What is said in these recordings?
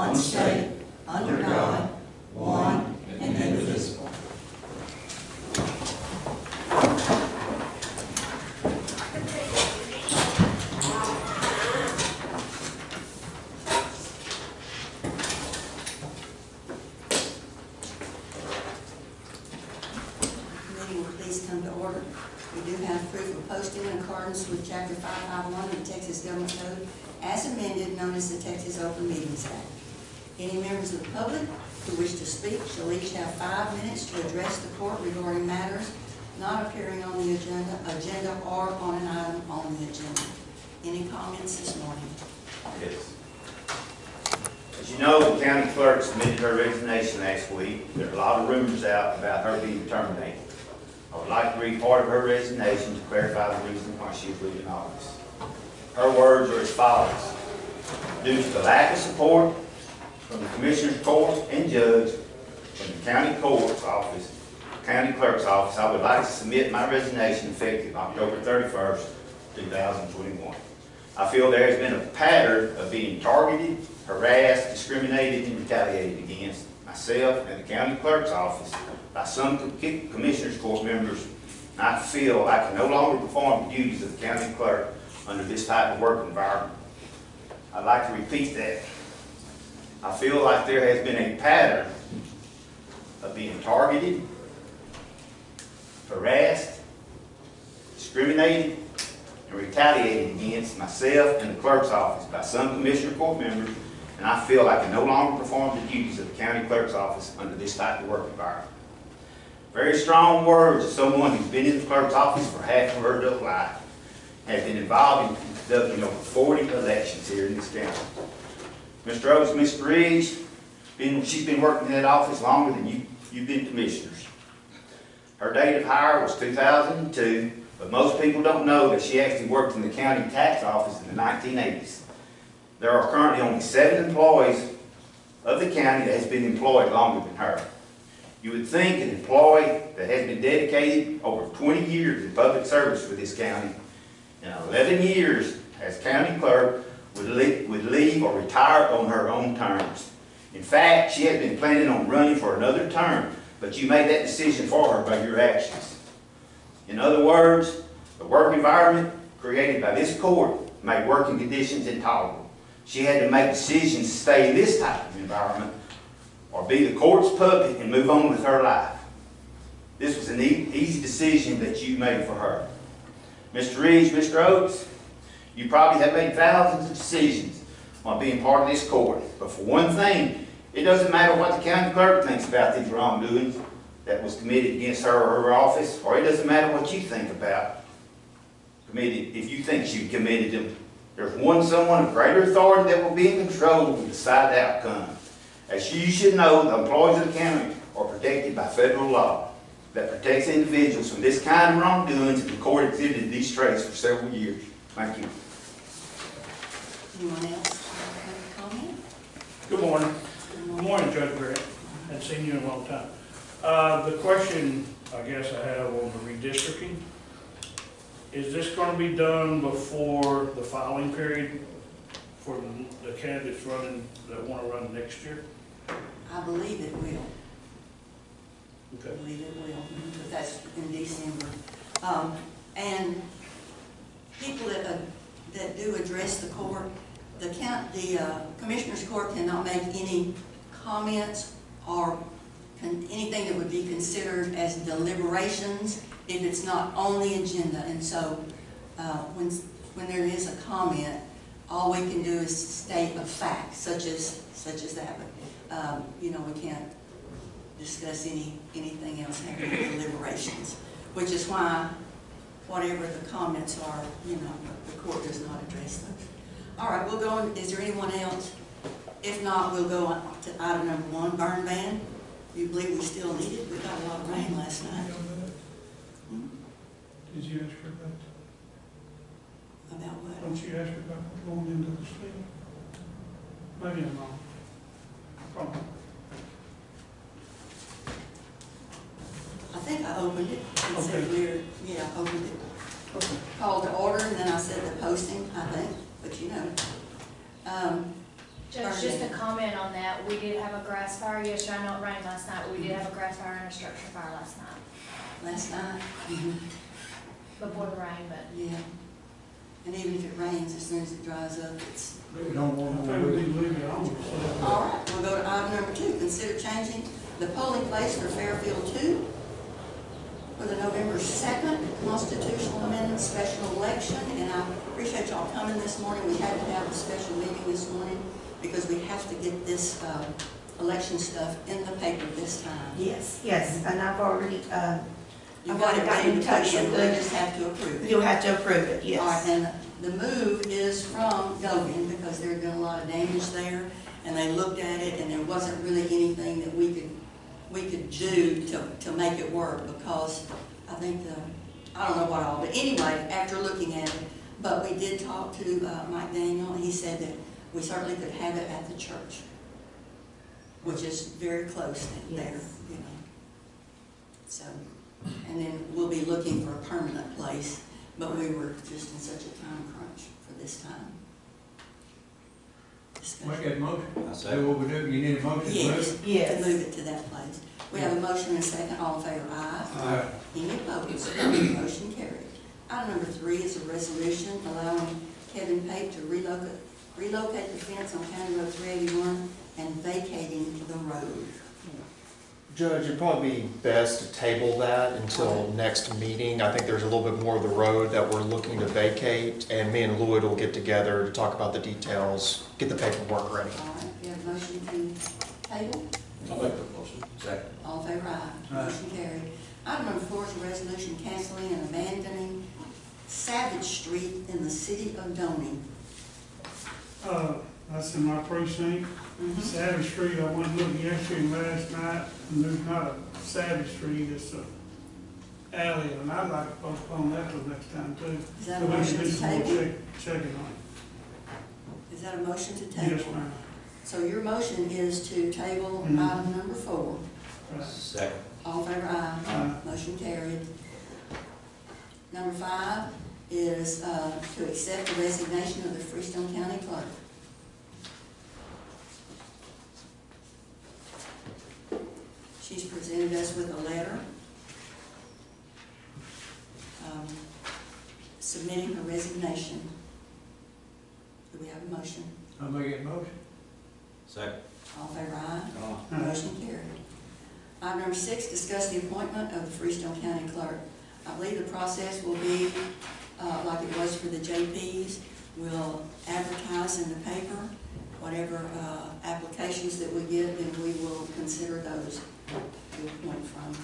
one state, under God, one and indivisible. Meeting will please come to order. We do have proof of posting in accordance with Chapter 551 of the Texas Government Code, as amended, known as the Texas Open Meetings Act. Any members of the public who wish to speak shall each have 5 minutes to address the court regarding matters not appearing on the agenda or on an item on the agenda. Any comments this morning? Yes. As you know, the county clerk submitted her resignation last week. There are a lot of rumors out about her being terminated. I would like to read part of her resignation to clarify the reason why she is leaving office. Her words are as follows. Due to the lack of support from the Commissioner's Court and Judge, from the County Clerk's Office, I would like to submit my resignation effective October 31st, 2021. I feel there has been a pattern of being targeted, harassed, discriminated, and retaliated against myself and the County Clerk's Office by some Commissioner's Court members, and I feel I can no longer perform the duties of the County Clerk under this type of work environment. I'd like to repeat that. I feel like there has been a pattern of being targeted, harassed, discriminated, and retaliated against myself and the Clerk's Office by some Commissioner Court members, and I feel I can no longer perform the duties of the County Clerk's Office under this type of work environment. Very strong words of someone who's been in the Clerk's Office for half of her adult life, has been involved in conducting over 40 elections here in this county. Mr. Oates, Mr. Ridge, she's been working in that office longer than you've been commissioners. Her date of hire was 2002, but most people don't know that she actually worked in the county tax office in the 1980s. There are currently only 7 employees of the county that has been employed longer than her. You would think an employee that has been dedicated over 20 years in public service for this county and 11 years as county clerk would leave or retire on her own terms. In fact, she had been planning on running for another term, but you made that decision for her by your actions. In other words, the work environment created by this court made working conditions intolerable. She had to make decisions to stay in this type of environment or be the court's puppet and move on with her life. This was an easy decision that you made for her. Mr. Ridge, Mr. Oates, you probably have made thousands of decisions on being part of this court. But for one thing, it doesn't matter what the county clerk thinks about these wrongdoings that was committed against her or her office, or it doesn't matter what you think about committed, if you think she committed them. There's someone of greater authority that will be in control to decide the outcome. As you should know, the employees of the county are protected by federal law that protects individuals from this kind of wrongdoings, and the court exhibited these traits for several years. Thank you. Anyone else have a comment? Good morning. Good morning, Judge Barrett. I haven't seen you in a long time. The question, I guess, I have on the redistricting, is this going to be done before the filing period for the candidates that want to run next year? I believe it will. Okay. I believe it will, but that's in December. And people that do address the court, the Commissioner's Court cannot make any comments or anything that would be considered as deliberations if it's not on the agenda. And so when there is a comment, all we can do is state a fact, such as that. But you know, we can't discuss anything else having deliberations, which is why whatever the comments are, you know, the court does not address those. All right, we'll go on. Is there anyone else? If not, we'll go on to item number 1, burn ban. Do you believe we still need it? We got a lot of rain last night. Did you ask her about that? About what? Don't you ask her about going into the sleep? Maybe I'm wrong. Probably. I think I opened it and said Okay. I opened it. Okay. Called to order, and then I said the posting, I think, but you know. Judge, just a comment on that, we did have a grass fire yesterday, I know it rained last night, but we did have a grass fire and a structure fire last night, Last night? before the rain, but Yeah. And even if it rains, as soon as it dries up, it's. We don't want to leave it on. All right, we'll go to item number 2. Consider changing the polling place for Fairfield 2 for the November 2nd constitutional amendment special election. And I appreciate y'all coming this morning. We had to have a special meeting this morning because we have to get this election stuff in the paper this time. Yes, yes, and I've already, You've got it ready to put in, we just have to approve it. you'll have to approve it, All right, yes. and the move is from Dogan because there had been a lot of damage there, and they looked at it, and there wasn't really anything that we could do to make it work because I think I don't know what all, but anyway, after looking at it, but we did talk to Mike Daniel, and he said that we certainly could have it at the church, which is very close there, Yes. you know. So, and then we'll be looking for a permanent place, but we were just in such a time crunch for this time. Make that motion. I Say what we do, you need a motion to move? Yes, to Yes. move it to that place. We have a motion and a second, all in favor, aye. Aye. Any opposed? Motion carried. Item number 3 is a resolution allowing Kevin Pate to relocate the fence on County Road 381 and vacating the road. Judge, it'd probably be best to table that until next meeting. I think there's a little bit more of the road that we're looking to vacate, and me and Lloyd will get together to talk about the details, get the paperwork ready. All right, we have a motion to table. I'll make the motion. Second. All in favor, aye. Aye. Motion carried. Item number 4 is a resolution canceling and abandoning Savage Street in the city of Doney. That's in my precinct. Savage Street, I went looking yesterday and last night, and there's not a Savage Street, it's a alley, and I'd like to postpone that till next time too. Is that a So we can motion do to some more table? checking on Is that a motion to it. table? Yes, ma'am. So your motion is to table Mhm. item number 4. Right. Second. All in favor, aye. Aye. Motion carried. Number 5 is to accept the resignation of the Freestone County Clerk. She's presented us with a letter submitting her resignation. Do we have a motion? I'll make that motion. Second. All in favor, aye. Aye. Motion carried. Item number 6, discuss the appointment of the Freestone County Clerk. I believe the process will be like it was for the JPs. We'll advertise in the paper, whatever applications that we get, then we will consider those to appoint from.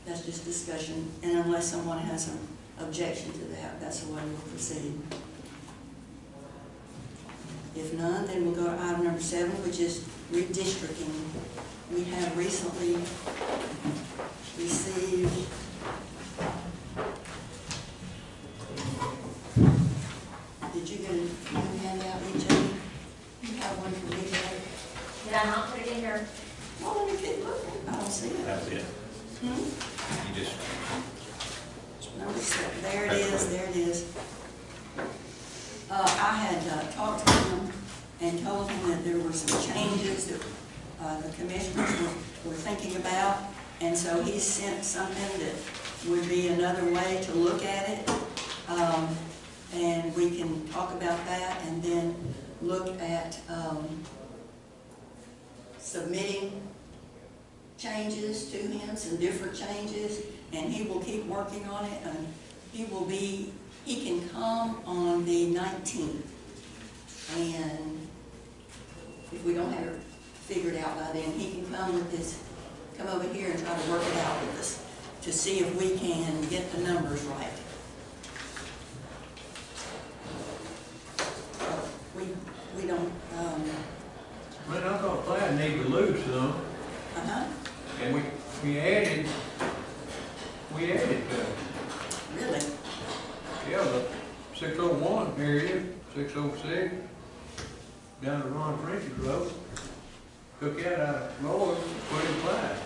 That's just discussion, and unless someone has an objection to that, that's the way we'll proceed. If none, then we'll go to item number 7, which is redistricting. We have recently received did you get a new handout, EJ? You have one for EJ? did I not put it in your, Oh, let me keep looking. I don't see it. That's it. Hmm? You just. Number 7, there it is, there it is. I had talked to him and told him that there were some changes that the commissioners were thinking about, and so he sent something that would be another way to look at it, and we can talk about that, and then look at submitting changes to him, some different changes, and he will keep working on it, and he can come on the 19th, and if we don't have it figured out by then, he can come over here and try to work it out with us to see if we can get the numbers right. We don't, Man, I thought Clyde needed to lose some, and we added really, yeah, the 601 area, 606, down to Ron French's road. Took that out of Roy, put in Clyde.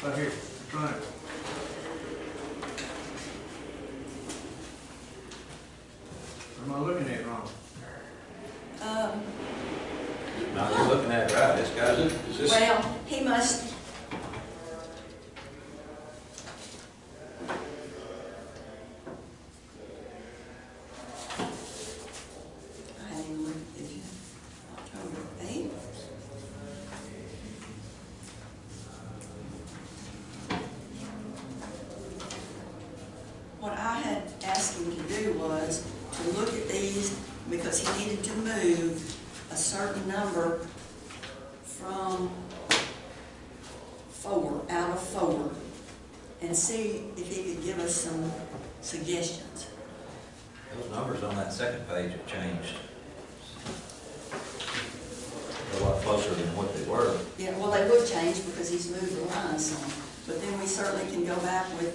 Right here, trying. am I looking at it wrong? No, you're looking at it right, it's got, Is this, Well, he must. I hadn't even looked at this yet. October 8th. What I had asked him to do was to look at these because he needed to move a certain number from 4, out of 4, and see if he could give us some suggestions. those numbers on that second page have changed. They're a lot closer than what they were. Yeah, well, they would change because he's moved the line some, but then we certainly can go back with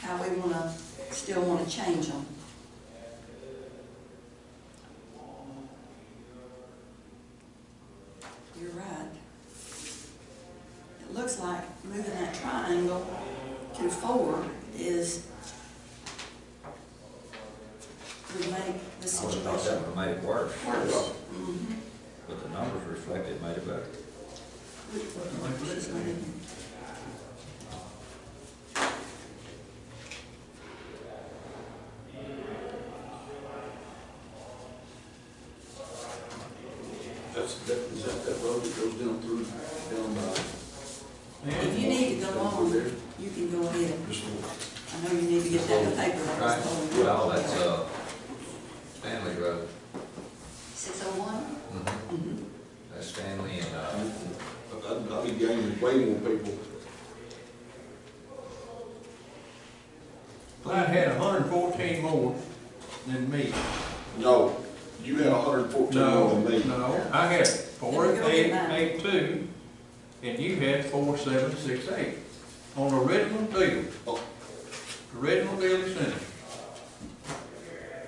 how we still want to change them. You're right. It looks like moving that triangle to 4 would make the I would have thought that situation would have made it worse, worse. Mhm. but the numbers reflected made it better. is that road that goes down through, down, If you need to go on, you can go ahead. just, I know you need to get that in the paper. I was Right, told you. well, that's, Stanley Road. 601? Mhm. That's Stanley and, I'll be gaining way more people. Clyde had 114 more than me. No, you had 114 more than me. No, I had Let me go get mine. 4882, and you had 4768 on the original deal. Oh. Original deal is finished.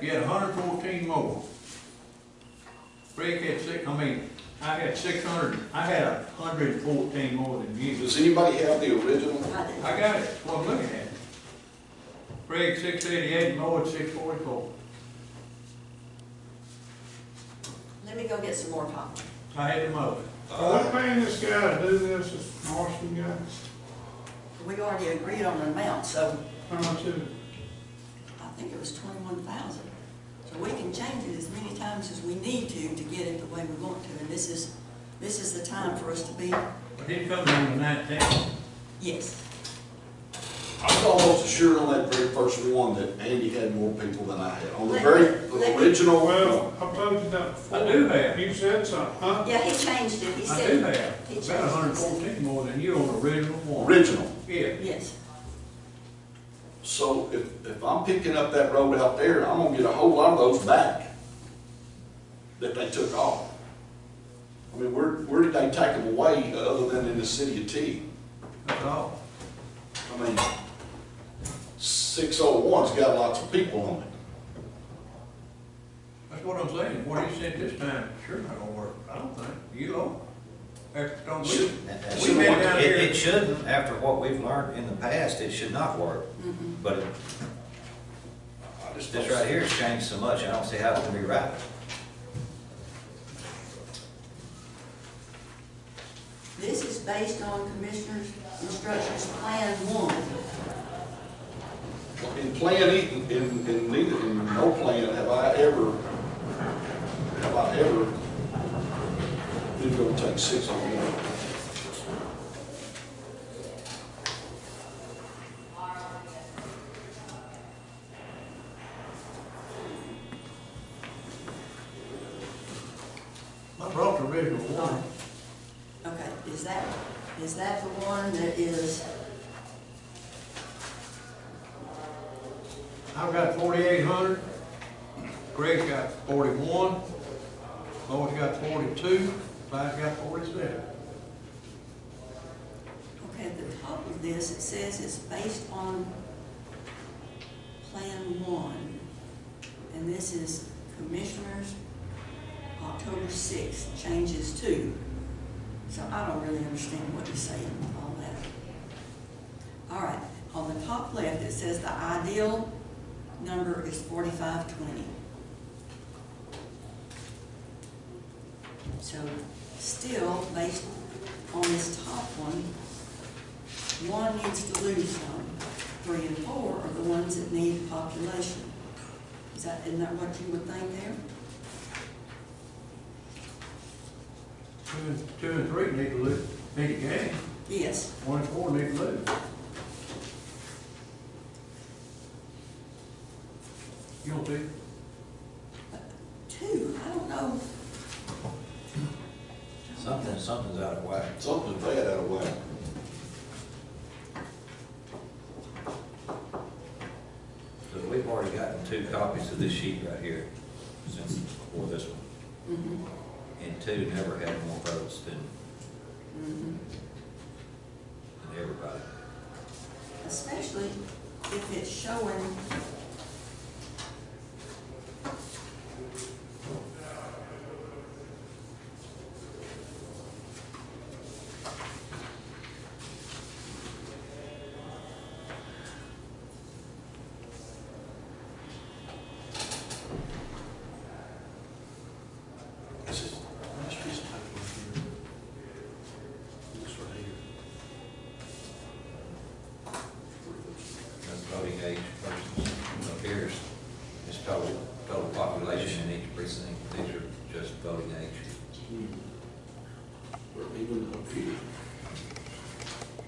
You had 114 more. Rick had I had 600, I had 114 more than you. Does anybody have the original? I did. I got it, that's what I'm looking at. Craig 688, and Lloyd 644. Let me go get some more coffee. I had the most. What paying this guy to do this, this Marston guy? We already agreed on an amount, so How much is it? I think it was 21,000. So we can change it as many times as we need to get it the way we want to, and this is the time for us to be, But he come on the 19th. yes. I was almost assured on that very first one that Andy had more people than I had. On the Let very me- original, Well, I've told you that before. I do have. You said something, huh? Yeah, he changed it, he I said. do He have, changed about it. 114 more than you on the original one. original. Yeah. Yes, So if I'm picking up that road out there, I'm gonna get a whole lot of those back that they took off. I mean, where did they take them away other than in the city of T? That's all. I mean, 601's got lots of people on it. That's what I'm saying. What he said this time, sure not gonna work. I don't think. You know? After don't Should- we been down here. It shouldn't, after what we've learned in the past, it should not work. mhm. But I just this right here has changed so much, I don't see how it can be right. This is based on Commissioner's Instructions Plan 1. In plan, in neither, in no plan have I ever been gonna take 601. I brought the original one. Okay, is that the one that is, I've got 4,800. Greg's got 41. Lloyd's got 42. Clyde's got 47. okay, at the top of this, it says it's based on Plan 1. And this is Commissioners, October 6th, changes 2. So I don't really understand what you're saying with all that. All right, on the top left, it says the ideal number is 4520. So still, based on this top one needs to lose some. 3 and 4 are the ones that need population. Isn't that what you would think there? 2 and 3 need to lose, need to gain. Yes. 1 and 4 need to lose. You don't think? 2, I don't know. Something's out of whack. Something's bad out of whack. Because we've already gotten 2 copies of this sheet right here since before this one. Mhm. And 2 never had more votes than Mhm. everybody. Especially if it's showing. This is, this piece of paper right here. This right here. That's voting age versus up here is total population in each precinct. These are just voting age. Or even up here.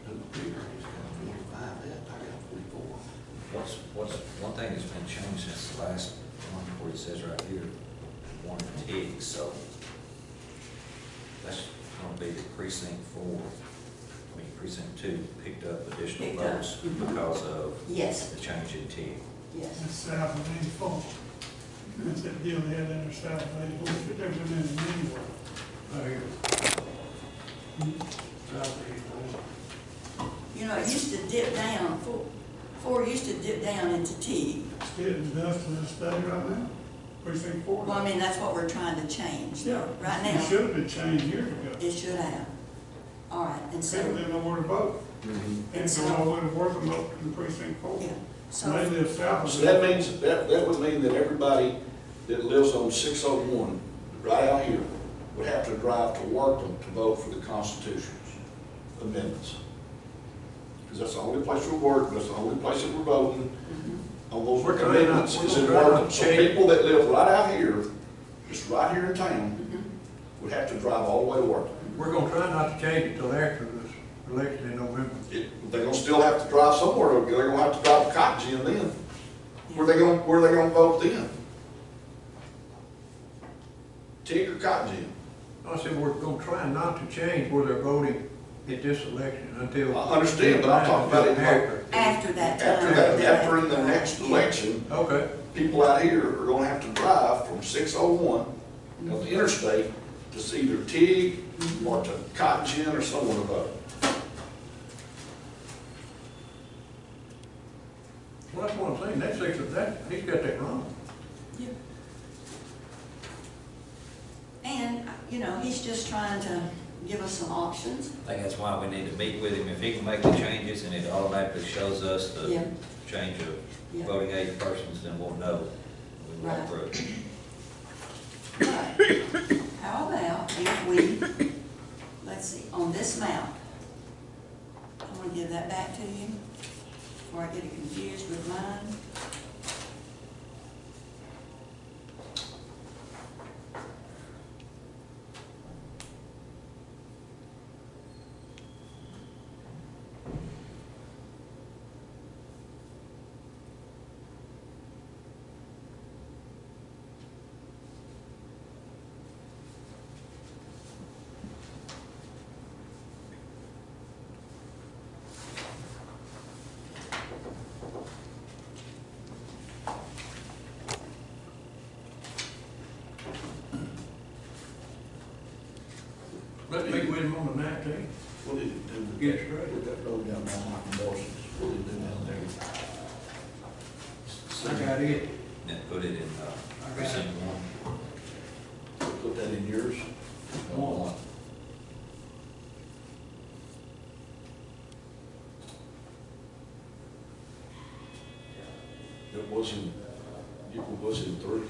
Up here, he's got 45, that, I got 44. One thing that's been changed since the last one, where it says right here, 1 TIG, so that's gonna be the precinct 4. I mean, precinct 2 picked up additional Picked up. votes Mhm. because of Yes, the change in TIG. yes. That's south of 84. That's that deal they had in the south of 84, but there's an in anywhere. Right here. You know, it used to dip down, 4 used to dip down into T. Still industrial estate right now, precinct 4. Well, I mean, that's what we're trying to change. Yeah. Right It now, should have been changed years ago. it should have. All right, and People so, didn't know where to vote. And so all the way to work them up in precinct 4. yeah, So they so, live south of. So that means, that would mean that everybody that lives on 601, right out here, would have to drive to Wortham to vote for the Constitution's amendments. Because that's the only place we work, that's the only place that we're voting on those We're trying not- amendments is in we're trying not Wortham. to So change. people that live right out here, just right here in town, mhm. would have to drive all the way to Wortham. We're gonna try not to change it till after this election in November. They're gonna still have to drive somewhere, they're gonna have to drive to Cotton Gin then. Where they gonna vote then? Tig or Cotton Gin? I said, we're gonna try not to change where they're voting at this election until. I understand, but I'm talking about it After. After that time. After that, after in the next election, Okay. people out here are gonna have to drive from 601 on the interstate to see either Tig or to Cotton Gin or somewhere to vote. Well, that's what I'm saying, that's he's got that wrong. Yeah. And, you know, he's just trying to give us some options. I think that's why we need to meet with him. If he can make the changes and it automatically shows us Yeah. the change of Yeah. voting age persons, then we'll know. We won't Right. approve. But how about if we, let's see, on this map, I'm gonna give that back to you before I get it confused with mine. Let's meet with him on the 19th. What did it do? Get it straight. With that road down there, Michael Morrison's, what did it do down there? I got it. Then put it in precinct 1. Put that in yours? One. It was in 3.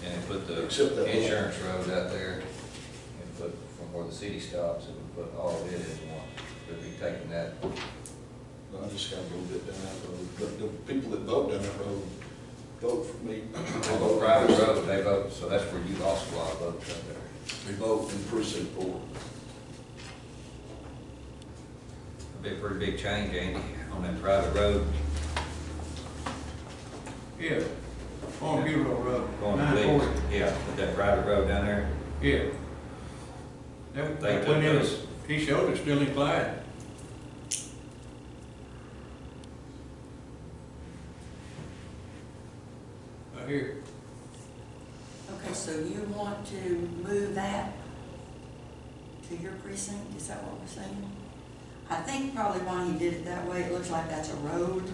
And put the except that. insurance road out there, and put, from where the city stops, it would put all of it in one. They'd be taking that, I just got a little bit down that road, but the people that vote down that road vote for me. they go private road, they vote, so that's where you lost a lot of votes out there. They vote in precinct 4. It'd be a pretty big change, Andy, on that private road. Yeah, on Hero Road, Going to 940. Leeds. Yeah, with that private road down there. Yeah. That, They that went in, took those. he showed it still in Clyde. Right here. Okay, so you want to move that to your precinct, is that what we're saying? I think probably why he did it that way, it looks like that's a road.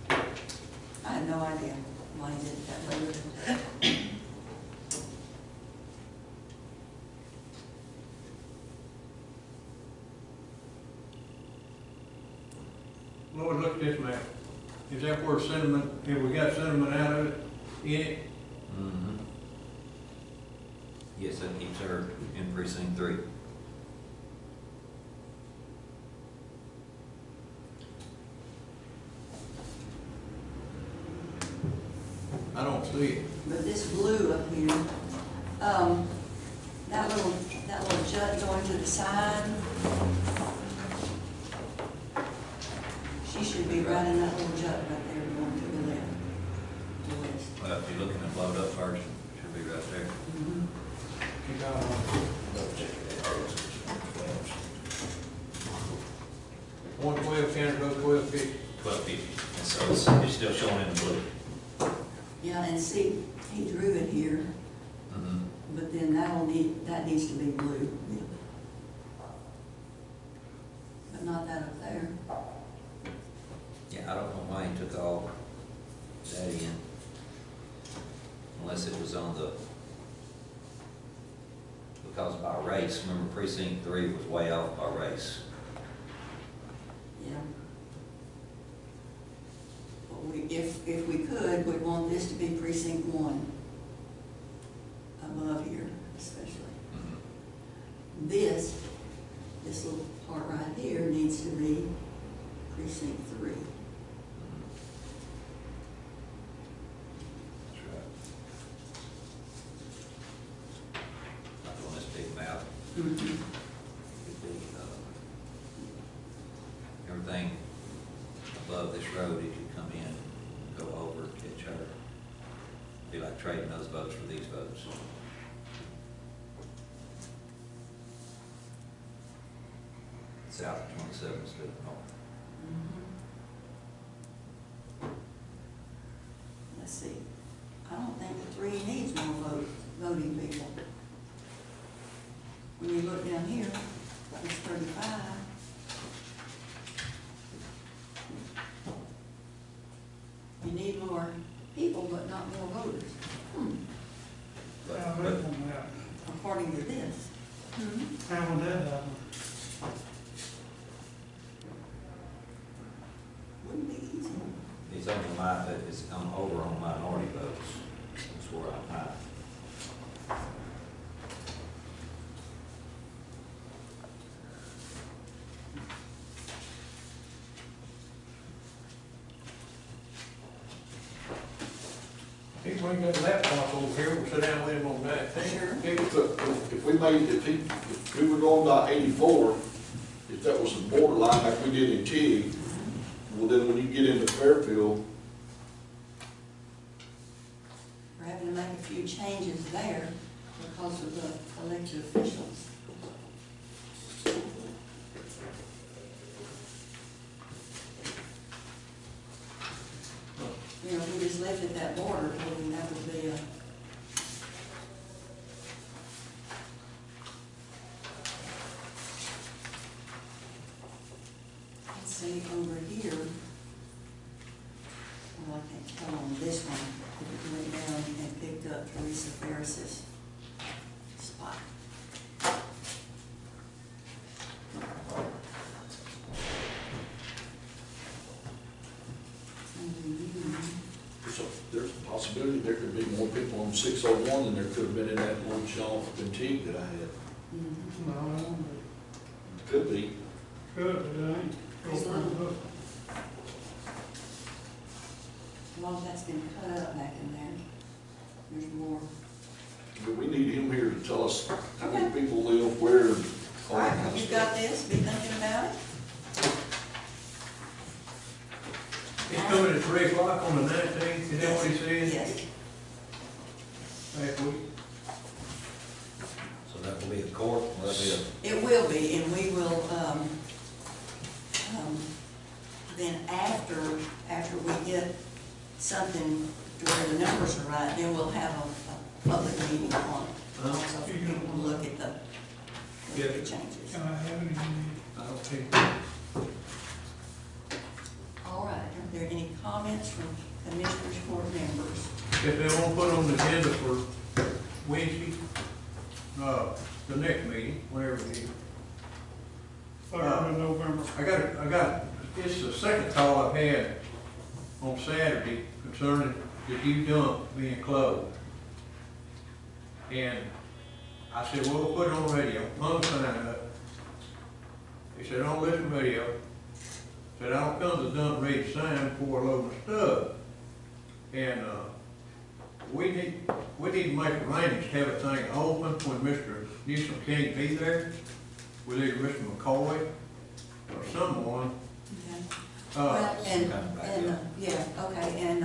I have no idea why he did it that way. Lord, look at this map. Is that where Cinnamon, have we got Cinnamon out of it, in it? Mm-hmm. Yes, that keeps her in precinct 3. I don't see it. But this blue up here, that little jut going to the side, she should be right in that little jut right there going to the left, to the west. Well, if you're looking at load up first, it should be right there. Mhm. You got one 12, County Road 1250. 1250, and so it's still showing in the blue. Yeah, and see, he drew it here, Mm-hmm. but then that needs to be blue. But not that up there. Yeah, I don't know why he took all that in, unless it was on the, because by race, remember precinct 3 was way off by race. Yeah. But if we could, we'd want this to be precinct 1. Above here, especially. Mm-hmm. This little part right here needs to be precinct 3. That's right. Like on this big map, Mm-hmm. could be, everything above this road, as you come in, go over, catch her. Be like trading those votes for these votes. South of 27 instead of north. Let's see. I don't think the 3 needs more voting people. When you look down here, it's 35. You need more people, but not more voters. But, How but would that happen? According to this. How would that happen? Wouldn't be easy. it's on it's over on minority votes. That's where I'm at. He bring that laptop over here, we'll sit down with him on that thing. Sure. If we were going by 84, if that was the borderline like we did in Tig, well then when you get into Fairfield, We're having to make a few changes there because of the elected officials. You know, if we just left it that border, then that would be a. Let's see, over here. Well, I can't tell on this one, it went down and picked up Teresa Ferris's spot. Under you. so there's a possibility there could be more people on 601 than there could have been in that one Sean Fatigue that I had. No, Could be. good, but it ain't. Go for it, look. As long as that's been cut up back in there, there's more. But we need him here to tell us how many Okay. people live where. and all All that right, kind of you've stuff. got this, be thinking about it. It's coming at 3 o'clock on the 19th, is that what he said? Yes. Next week. So that will be a court, will that be a? It will be, and we will, then after we get something to where the numbers are right, then we'll have a public meeting on it. Huh? So we'll look at the changes. Can I have it? Okay. All right, are there any comments from commissioners, court members? If they won't put on the agenda for Wednesday, the next meeting, whenever it is. 3rd of November. I got, it's the second call I've had on Saturday concerning the U dump being closed. And I said, well, we'll put it on the radio, hung sign up. He said, don't listen to radio. Said, I don't come to the dump ready to sign before I load my stuff. And, we need to make arrangements to have everything open when Mr. Newsom can't be there, with either Mr. McCoy or someone. Okay. Uh, Well, yeah, okay, and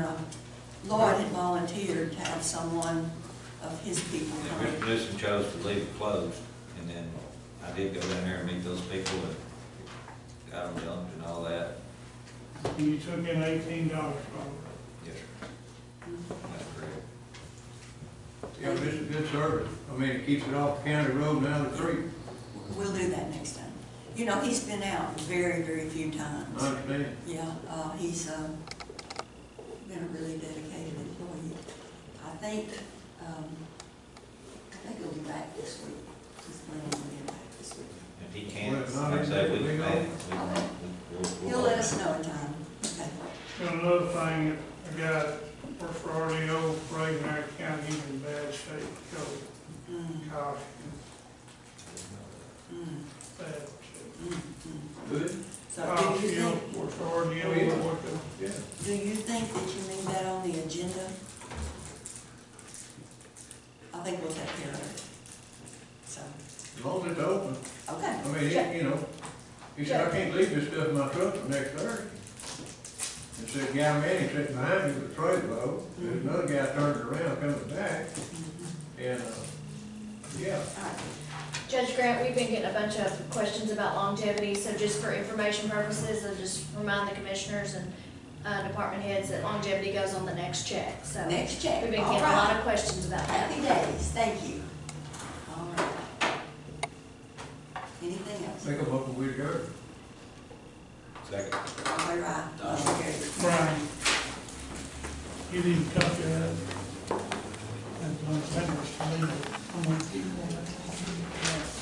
Lloyd had volunteered to have someone of his people Yeah, come. Mr. Newsom chose to leave it closed, and then I did go down there and meet those people and got them dumped and all that. And you took in $18 from it. Yes, sir. That's correct. Yeah, but it's a good service. I mean, it keeps it off the county road and out of the creek. We'll do that next time. You know, he's been out very, very few times. I understand. Yeah, he's been a really dedicated employee. I think he'll be back this week. He's planning on being back this week. If he can't, Well, like I say, we can, Okay. we'll. He'll let us know in time. Okay. And another thing, a guy that works for RDO, Ray, in our county, he's in bad shape, because Mm, gosh, mm, bad shape. mm, mm. Good? So Gosh, do you you know, think, works for RDO, Oh, yeah. works for- Yeah. do you think that you need that on the agenda? I think we'll take care of it. So, As long as it's open. okay. I mean, he, you know, he said, I can't leave this stuff in my truck for next Thursday. And said, guy Manning sitting behind me with a trailer load. There's another guy turning around coming back. And, yeah. All right. Judge Grant, we've been getting a bunch of questions about longevity, so just for information purposes, I'll just remind the commissioners and department heads that longevity goes on the next check, so. Next check. We've been All getting a right. lot of questions about that. Happy days, thank you. All right. Anything else? Make a motion, we go. Second. All right. Motion carried. Brian, you need to copy that. And, I think it's legal. I'm gonna keep on that.